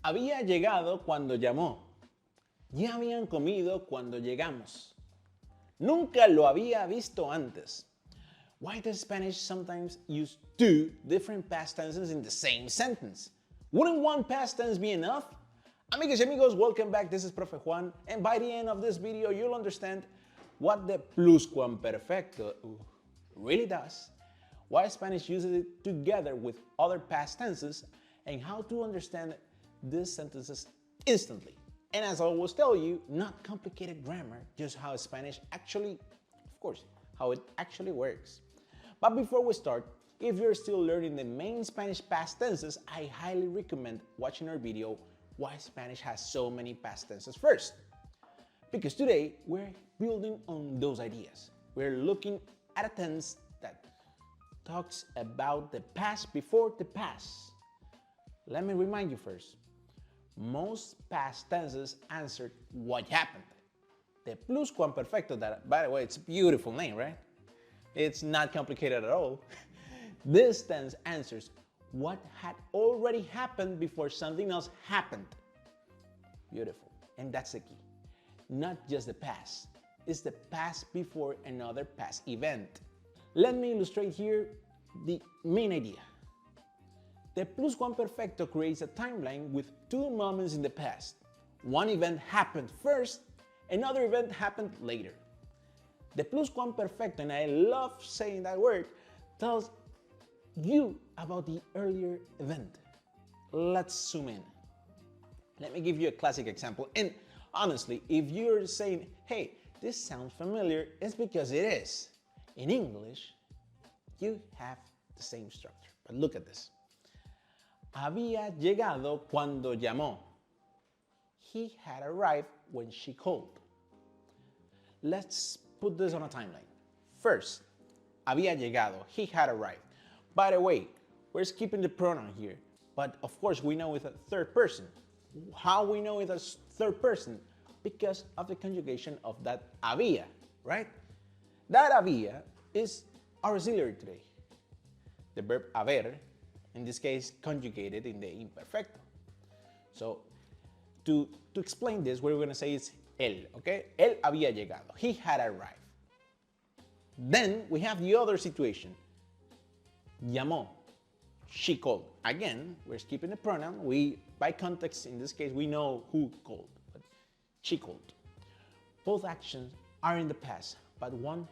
Había llegado cuando llamó. Ya habían comido cuando llegamos. Nunca lo había visto antes. Why does Spanish sometimes use two different past tenses in the same sentence? Wouldn't one past tense be enough? Amigas y amigos, welcome back. This is Profe Juan, and by the end of this video, you'll understand what the pluscuamperfecto really does, why Spanish uses it together with other past tenses, and how to understand these sentences instantly. And as I always tell you, not complicated grammar, just how Spanish actually, of course, how it actually works. But before we start, if you're still learning the main Spanish past tenses, I highly recommend watching our video, Why Spanish Has So Many Past Tenses first. Because today, we're building on those ideas. We're looking at a tense that talks about the past before the past. Let me remind you first. Most past tenses answered what happened. The pluscuamperfecto, that, by the way, it's a beautiful name, right? It's not complicated at all. This tense answers what had already happened before something else happened. Beautiful. And that's the key. Not just the past. It's the past before another past event. Let me illustrate here the main idea. The pluscuamperfecto creates a timeline with two moments in the past. One event happened first, another event happened later. The pluscuamperfecto, and I love saying that word, tells you about the earlier event. Let's zoom in. Let me give you a classic example. And honestly, if you're saying, hey, this sounds familiar, it's because it is. In English, you have the same structure. But look at this. Había llegado cuando llamó. He had arrived when she called. Let's put this on a timeline. First, había llegado. He had arrived. By the way, we're skipping the pronoun here. But of course, we know it's a third person. How we know it's a third person? Because of the conjugation of that había, right? That había is auxiliary today. The verb haber, in this case, conjugated in the imperfecto. So, to explain this, what we're going to say is él, okay? Él había llegado. He had arrived. Then we have the other situation. Llamó. She called. Again, we're skipping the pronoun. By context, in this case, we know who called. But she called. Both actions are in the past, but one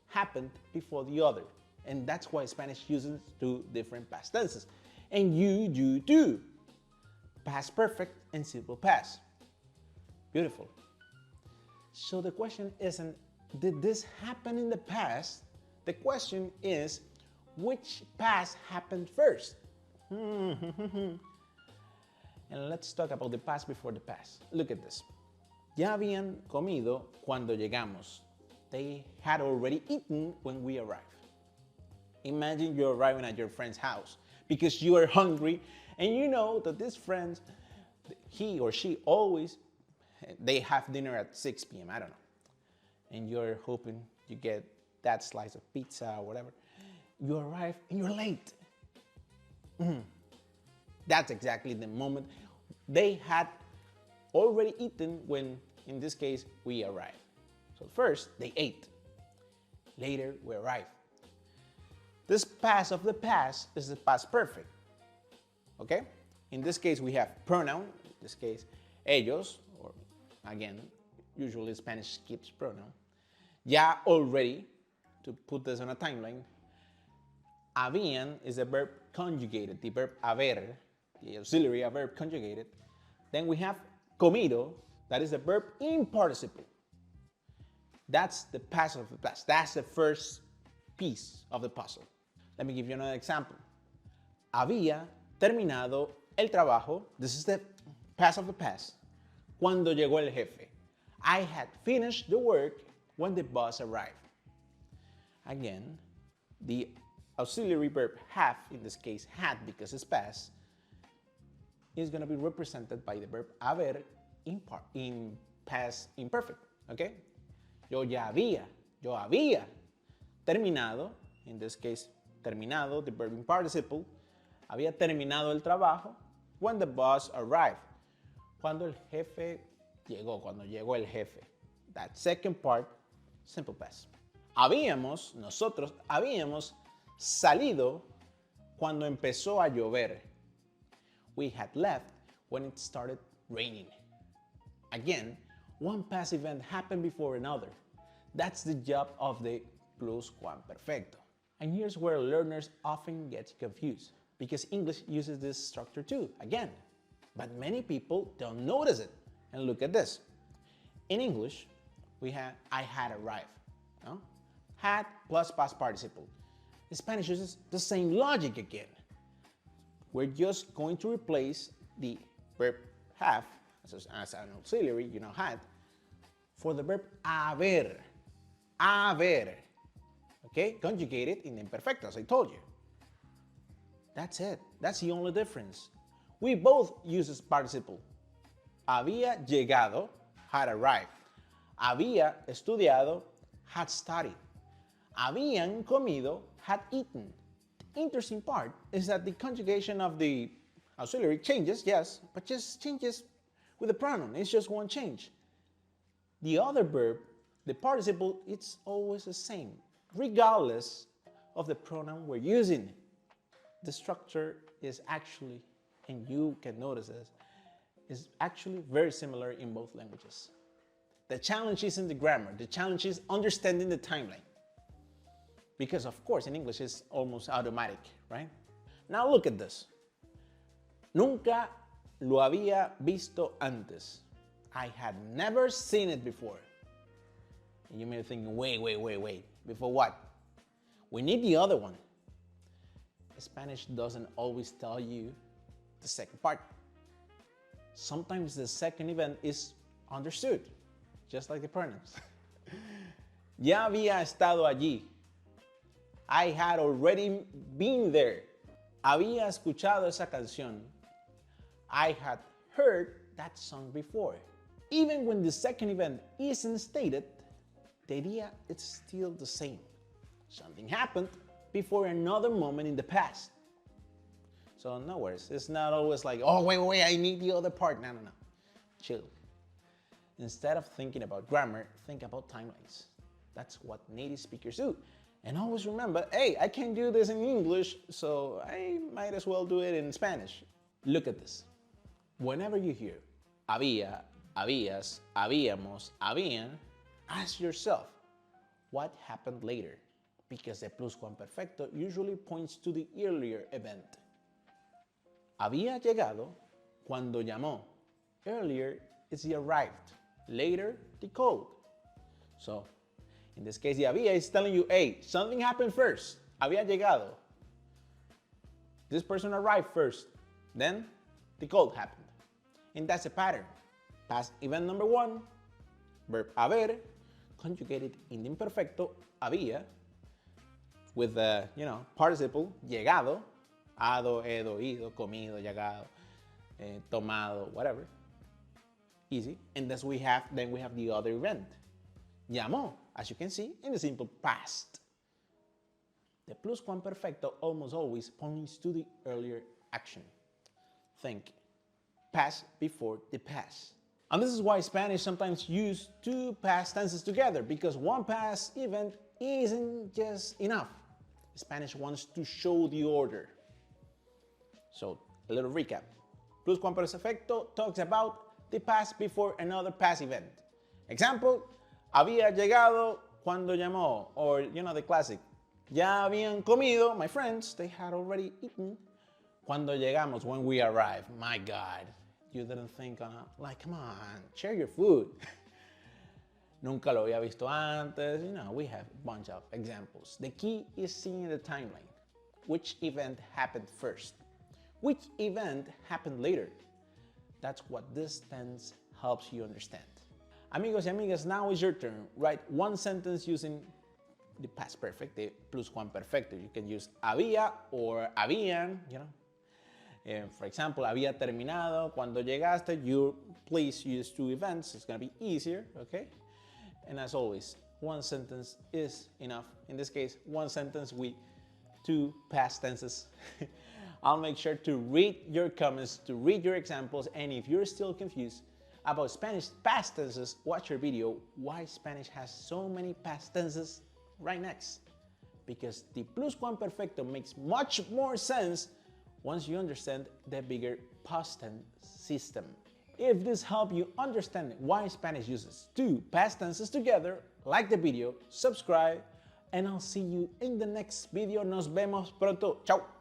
happened before the other. And that's why Spanish uses two different past tenses. And you too. Past perfect and simple past. Beautiful. So the question isn't, did this happen in the past? The question is, which past happened first? And let's talk about the past before the past. Look at this. Ya habían comido cuando llegamos. They had already eaten when we arrived. Imagine you're arriving at your friend's house because you are hungry and you know that this friend, he or she always, they have dinner at 6 p.m., I don't know. And you're hoping you get that slice of pizza or whatever. You arrive and you're late. That's exactly the moment they had already eaten when, in this case, we arrived. So first, they ate. Later, we arrived. This past of the past is the past perfect. Okay? In this case, we have pronoun. In this case, ellos, or again, usually Spanish skips pronoun. Ya already, to put this on a timeline, habían is the verb conjugated, the verb haber, the auxiliary, a verb conjugated. Then we have comido, that is the verb in participle. That's the past of the past. That's the first piece of the puzzle. Let me give you another example. Había terminado el trabajo. This is the past of the past. Cuando llegó el jefe. I had finished the work when the boss arrived. Again, the auxiliary verb have, in this case had because it's past, is going to be represented by the verb haber in past imperfect. Okay? Yo había terminado, in this case, terminado, the verb in participle, había terminado el trabajo when the boss arrived. Cuando el jefe llegó, cuando llegó el jefe. That second part, simple past. Nosotros habíamos salido cuando empezó a llover. We had left when it started raining. Again, one past event happened before another. That's the job of the Pluscuamperfecto. And here's where learners often get confused, because English uses this structure too, again. But many people don't notice it. And look at this. In English, we have I had arrived. No? Had plus past participle. In Spanish uses the same logic again. We're just going to replace the verb have as an auxiliary, had, for the verb haber. Haber. Okay? Conjugated in the imperfecto, as I told you. That's it. That's the only difference. We both use this participle. Había llegado, had arrived. Había estudiado, had studied. Habían comido, had eaten. The interesting part is that the conjugation of the auxiliary changes, yes, but just changes with the pronoun. It's just one change. The other verb, the participle, it's always the same, regardless of the pronoun we're using. The structure is actually, and you can notice this, is actually very similar in both languages. The challenge isn't the grammar. The challenge is understanding the timeline. Because of course in English it's almost automatic, right? Now look at this. Nunca lo había visto antes. I had never seen it before. And you may be thinking, wait. Before what? We need the other one. Spanish doesn't always tell you the second part. Sometimes the second event is understood, just like the pronouns. Ya había estado allí. I had already been there. Había escuchado esa canción. I had heard that song before. Even when the second event isn't stated, the idea is still the same. Something happened before another moment in the past. So no worries. It's not always like, oh, wait, I need the other part. No. Chill. Instead of thinking about grammar, think about timelines. That's what native speakers do. And always remember, hey, I can do this in English, so I might as well do it in Spanish. Look at this. Whenever you hear había, habías, habíamos, habían, ask yourself, what happened later? Because the pluscuamperfecto usually points to the earlier event. Había llegado cuando llamó. Earlier is the arrived. Later, the called. So, in this case, the había is telling you, hey, something happened first. Había llegado. This person arrived first. Then, the called happened. And that's a pattern. Past event number one, verb haber, conjugated in the imperfecto, había, with the, participle, llegado, hado, edo, ido, comido, llegado, tomado, whatever. Easy. And then we have the other event. Llamó, as you can see, in the simple past. The pluscuamperfecto almost always points to the earlier action. Think past before the past. And this is why Spanish sometimes use two past tenses together, because one past event isn't just enough. Spanish wants to show the order. So, a little recap. Pluscuamperfecto talks about the past before another past event. Example, había llegado cuando llamó, or the classic, ya habían comido, my friends, they had already eaten, cuando llegamos, when we arrived. My God, you didn't think, come on, share your food. Nunca lo había visto antes, we have a bunch of examples. The key is seeing the timeline. Which event happened first? Which event happened later? That's what this tense helps you understand. Amigos y amigas, now is your turn. Write one sentence using the past perfect, the pluscuamperfecto. You can use había or habían, For example, había terminado. Cuando llegaste, you please use two events. It's going to be easier, okay? And as always, one sentence is enough. In this case, one sentence with two past tenses I'll make sure to read your comments, to read your examples, and if you're still confused about Spanish past tenses, watch our video, Why Spanish Has So Many Past Tenses, right next. Because the Pluscuamperfecto makes much more sense once you understand the bigger past tense system. If this helped you understand why Spanish uses two past tenses together, like the video, subscribe, and I'll see you in the next video. Nos vemos pronto. Chao.